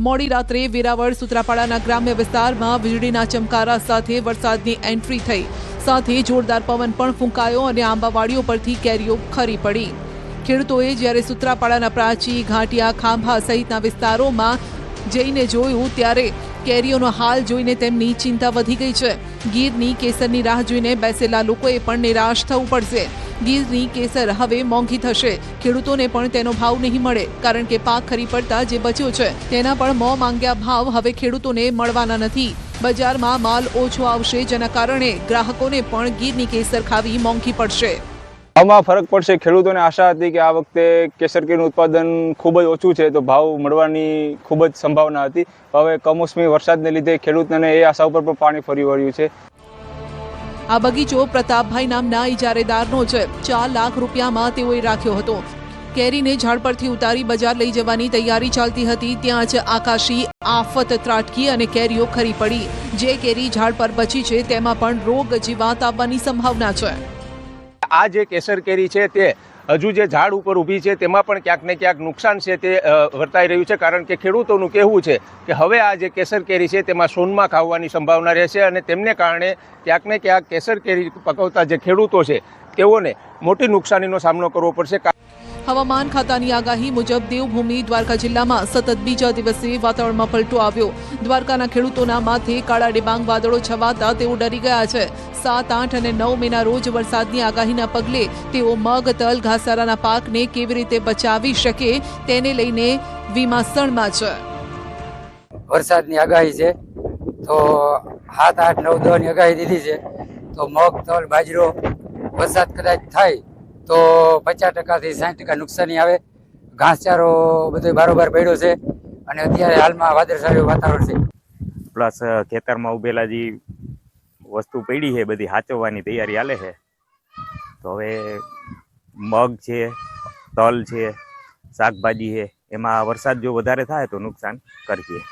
મોડી રાત્રે વેરાવળ સુત્રાપાડાના ગ્રામ્ય વિસ્તારમાં વીજળીના ચમકારા સાથે વરસાદની એન્ટ્રી થઈ, સાથે જોરદાર પવન પણ ફૂંકાયો અને આંબાવાડીઓ પરથી કેરીઓ ખરી પડી। ખેડૂતોએ જ્યારે સુત્રાપાડાના પ્રાચી, ઘાટિયા, ખાંભા સહિતના વિસ્તારોમાં જઈને જોયું ત્યારે કેરીઓનો હાલ જોઈને તેમની ચિંતા વધી ગઈ છે। ગીરની કેસરની રાહ જોઈને બેસેલા લોકોએ પણ નિરાશ થવું પડશે। ગીરની કેસર હવે મોંઘી થશે, ખેડૂતોને પણ તેનો ભાવ નહીં મળે, કારણ કે પાક ખરી પડતા જે બચ્યો છે તેના પણ મોં માંગ્યા ભાવ હવે ખેડૂતોને મળવાના નથી। બજારમાં માલ ઓછો આવશે, જેના કારણે ગ્રાહકોને પણ ગીરની કેસર ખાવી મોંઘી પડશે। ભાવમાં ફરક પડશે। ખેડૂતોને આશા હતી કે આ વખતે કેસર કેરીનું ઉત્પાદન ખૂબ જ ઓછું છે, તો ભાવ મળવાની ખૂબ જ સંભાવના હતી। હવે કમોસમી વરસાદને લીધે ખેડૂતોને એ આશા ઉપર પણ પાણી ફરી વળ્યું છે। આ બગીચો પ્રતાપભાઈ નામના ઇજારેદારનો છે। 4 લાખ રૂપિયામાં તેઓએ રાખ્યો હતો। કેરીને ઝાડ પરથી ઉતારી બજાર લઈ જવાની તૈયારી ચાલતી હતી, ત્યાં જ આકાશી આફત ત્રાટકી અને કેરીઓ ખરી પડી। જે કેરી ઝાડ પર બચી છે તેમાં પણ રોગ જીવાત આવવાની સંભાવના છે। આ જે કેસર કેરી છે તે હજુ જે ઝાડ ઉપર ઊભી છે તેમાં પણ ક્યાંક ને ક્યાંક નુકસાન છે તે વર્તાઈ રહ્યું છે, કારણ કે ખેડૂતોનું કહેવું છે કે હવે આ જે કેસર કેરી છે તેમાં સોનમાખ આવવાની સંભાવના રહેશે અને તેમને કારણે ક્યાંક ને ક્યાંક કેસર કેરી પકવતા જે ખેડૂતો છે તેઓને મોટી નુકસાનીનો સામનો કરવો પડશે। હવામાન ખાતાની આગાહી મુજબ દેવભૂમિ દ્વારકા જિલ્લામાં સતત બીજા દિવસે વાતાવરણમાં પલટો આવ્યો। દ્વારકાના ખેડૂતોના માથે કાળા ડિબાંગ વાદળો છવાતા તેઓ ડરી ગયા છે। 7, 8 અને 9 મેના રોજ વરસાદની આગાહીના પગલે તેઓ મગ, તલ, ઘાસચારાના પાકને કેવી રીતે બચાવી શકે તેને લઈને વિમાસણમાં છે। વરસાદની આગાહી છે તો 7, 8, 9, 10 ની આગાહી દીધી છે, તો મગ, તલ, બાજરો વરસાદ કદાચ થાય તો 50% થી 60% નુકસાની આવે। ઘાસચારો બધો બારોબાર પડ્યો છે અને અત્યારે હાલમાં વાદળછાયું વાતાવરણ છે, પ્લસ ખેતરમાં ઉભેલા જે વસ્તુ પડી છે બધી હાચવવાની તૈયારી હાલે છે। તો હવે મગ છે, તલ છે, શાકભાજી છે, એમાં વરસાદ જો વધારે થાય તો નુકસાન કરશે।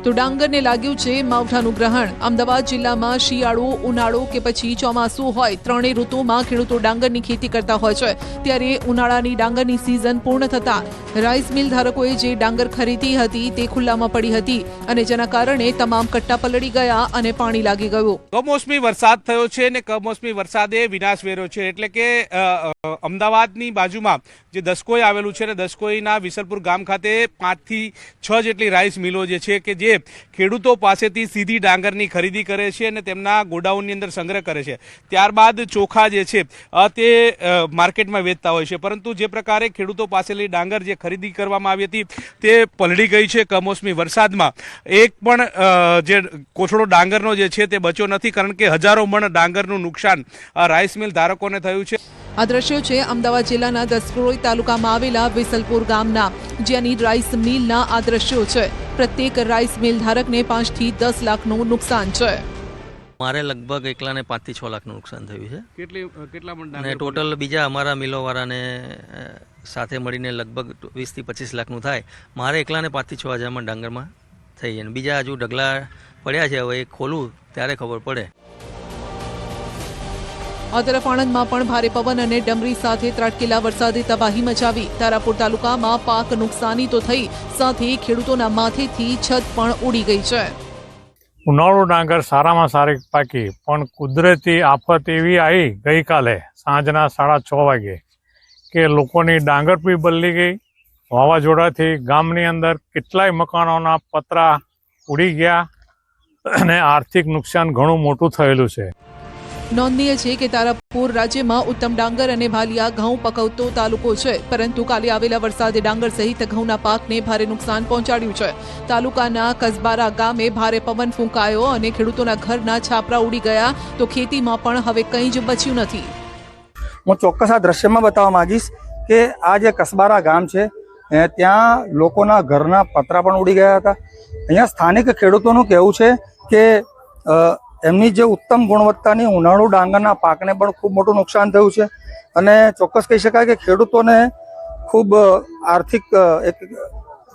તો ડાંગરને લાગ્યું છે માવઠાનું ગ્રહણ। અમદાવાદ જિલ્લામાં શિયાળો, ઉનાળો કે પછી ચોમાસું હોય, ત્રણેય ઋતુમાં ખેડૂતો ડાંગરની ખેતી કરતા હોય છે। ત્યારે ઉનાળાની ડાંગરની સિઝન પૂર્ણ થતા રાઈસ મિલ ધારકોએ જે ડાંગર ખરીદી હતી તે ખુલ્લામાં પડી હતી અને જેના કારણે તમામ કટ્ટા પલળી ગયા અને પાણી લાગી ગયું। કમોસમી વરસાદ થયો છે અને કમોસમી વરસાદે વિનાશ વેર્યો છે, એટલે કે અમદાવાદની બાજુમાં જે દસકોઈ આવેલું છે ને દસકોઈના વિસલપુર ગામ ખાતે 5 થી 6 જેટલી રાઈસ મિલો જે છે કે જે ખેડૂતો પાસેથી સીધી ડાંગરની ખરીદી કરે છે અને તેમના ગોડાઉનની અંદર સંગ્રહ કરે છે, ત્યારબાદ ચોખા જે છે તે માર્કેટમાં વેચતા હોય છે। પરંતુ જે પ્રકારે ખેડૂતો પાસેથી ડાંગર જે ખરીદી કરવામાં આવી હતી તે પલળી ગઈ છે કમોસમી વરસાદમાં। એક પણ જે કોથળો ડાંગરનો જે છે તે બચ્યો નથી, કારણ કે હજારો મણ ડાંગરનું નુકસાન રાઈસ મિલ ધારકોને થયું છે। આ દ્રશ્યો છે અમદાવાદ જિલ્લાના દસક્રોઈ તાલુકામાં આવેલા વિસલપુર ગામના, જ્યાંની રાઈસ મિલના આ દ્રશ્યો છે। પ્રત્યેક રાઈસ મિલ ધારકને 5 થી 10 લાખનું નુકસાન છે। મારે લગભગ એકલાને 5 થી 6 લાખનું નુકસાન થયું છે। કેટલા અને ટોટલ બીજા અમારા મિલોવાળાને સાથે મળીને લગભગ 20 થી 25 લાખનું થાય। મારે એકલાને 5 થી 6 હજારમાં ડાંગરમાં થઈ જાય, બીજા હજુ ઢગલા પડ્યા છે, હવે ખોલું ત્યારે ખબર પડે। આ તરફ આણંદમાં પણ ભારે પવન અને ડમરી સાથે ત્રાટકેલા વરસાદે તબાહી મચાવી। તારાપુર તાલુકામાં પાક નુકસાની તો થઈ, સાથે ખેડૂતોના માથેથી છત પણ ઉડી ગઈ છે। ઉનાળુ ડાંગર સારામાં સારી પાકી, પણ કુદરતી આફત એવી આવી ગઈકાલે સાંજના 6:30 વાગે કે લોકોની ડાંગર પી બદલી ગઈ। વાવાઝોડાથી ગામની અંદર કેટલાય મકાનોના પતરા ઉડી ગયા અને આર્થિક નુકસાન ઘણું મોટું થયેલું છે। નોંધનીય છે કે તારાપુર રાજ્યમાં ઉત્તમ ડાંગર અને ભાલિયા ઘઉં પકવતો તાલુકો છે, પરંતુ કાલે આવેલા વરસાદે ડાંગર સહિત ઘઉંના પાકને ભારે નુકસાન પહોંચાડ્યું છે। તાલુકાના કસબારા ગામે ભારે પવન ફૂંકાયો અને ખેડૂતોના ઘરના છાપરા ઉડી ગયા, તો ખેતીમાં પણ હવે કંઈ જ બચ્યું નથી। હું ચોક્કસ આ દ્રશ્યમાં બતાવવા માંગીશ કે આ જે કસબારા ગામ છે ત્યાં લોકોના ઘરના પતરા પણ ઉડી ગયા હતા। અહીંયા સ્થાનિક ખેડૂતોનું કહેવું છે કે એમની જે ઉત્તમ ગુણવત્તાની ઉનાળુ ડાંગરના પાકને પણ ખૂબ મોટું નુકસાન થયું છે અને ચોક્કસ કહી શકાય કે ખેડૂતોને ખૂબ આર્થિક એક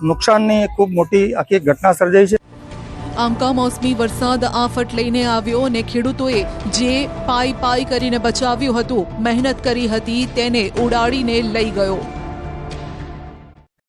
નુકસાનની ખૂબ મોટી આખી ઘટના સર્જાઈ છે। આમ કમોસમી વરસાદ આફત લઈને આવ્યો અને ખેડૂતોએ જે પાઈ કરીને બચાવ્યું હતું, મહેનત કરી હતી, તેને ઉડાડીને લઈ ગયો।